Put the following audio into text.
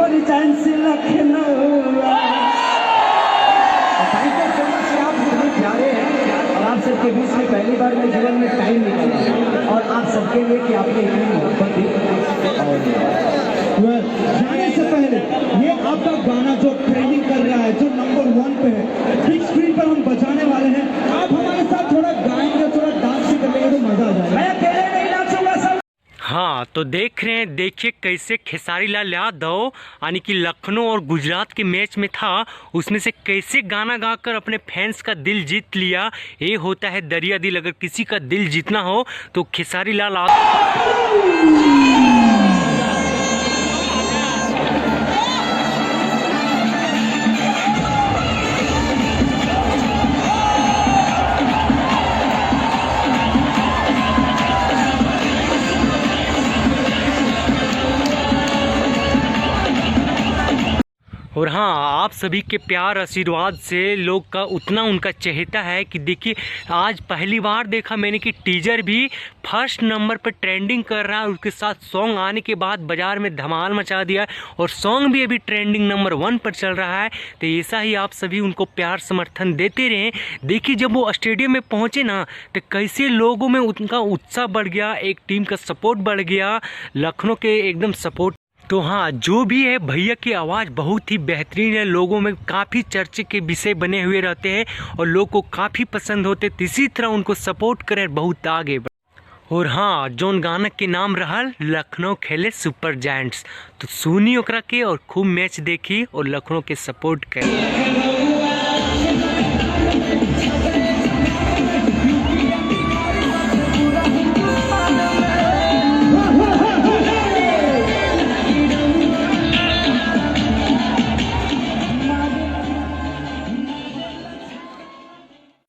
Super chancy Lucknow. Thank you so much, आप इतने प्यारे हैं और आप सबके बीच में पहली बार मैं जीवन में टाइम निकाला और आप सबके लिए कि आपने इतनी मोहब्बत दी। और जाने से पहले ये आपका गाना जो ट्रेंडिंग कर रहा है, जो नंबर 1 पे है, बिग स्क्रीन पर हम बजाने वाले हैं, आप हमारे साथ थोड़ा गाएंगे, थोड़ा डांस भी कर लेंगे तो मजा आ जाएगा। मैं अकेले नहीं नाचूंगा सब। हाँ तो देख रहे हैं, देखिए कैसे खेसारी लाल यादव यानी कि लखनऊ और गुजरात के मैच में था, उसमें से कैसे गाना गाकर अपने फैंस का दिल जीत लिया। ये होता है दरिया दिल। अगर किसी का दिल जीतना हो तो खेसारी लाल और हाँ, आप सभी के प्यार आशीर्वाद से लोग का उतना उनका चहेता है कि देखिए आज पहली बार देखा मैंने कि टीजर भी फर्स्ट नंबर पर ट्रेंडिंग कर रहा है। उसके साथ सॉन्ग आने के बाद बाज़ार में धमाल मचा दिया और सॉन्ग भी अभी ट्रेंडिंग नंबर 1 पर चल रहा है। तो ऐसा ही आप सभी उनको प्यार समर्थन देते रहें। देखिए जब वो स्टेडियम में पहुँचे ना तो कैसे लोगों में उनका उत्साह बढ़ गया, एक टीम का सपोर्ट बढ़ गया, लखनऊ के एकदम सपोर्ट। तो हाँ, जो भी है भैया की आवाज़ बहुत ही बेहतरीन है, लोगों में काफ़ी चर्चे के विषय बने हुए रहते हैं और लोग को काफ़ी पसंद होते, इसी तरह उनको सपोर्ट करें, बहुत आगे बढ़े। और हाँ, जोन गाना के नाम रहल लखनऊ खेले सुपर जायंट्स, तो सुनी ओकरा के और खूब मैच देखी और लखनऊ के सपोर्ट करें।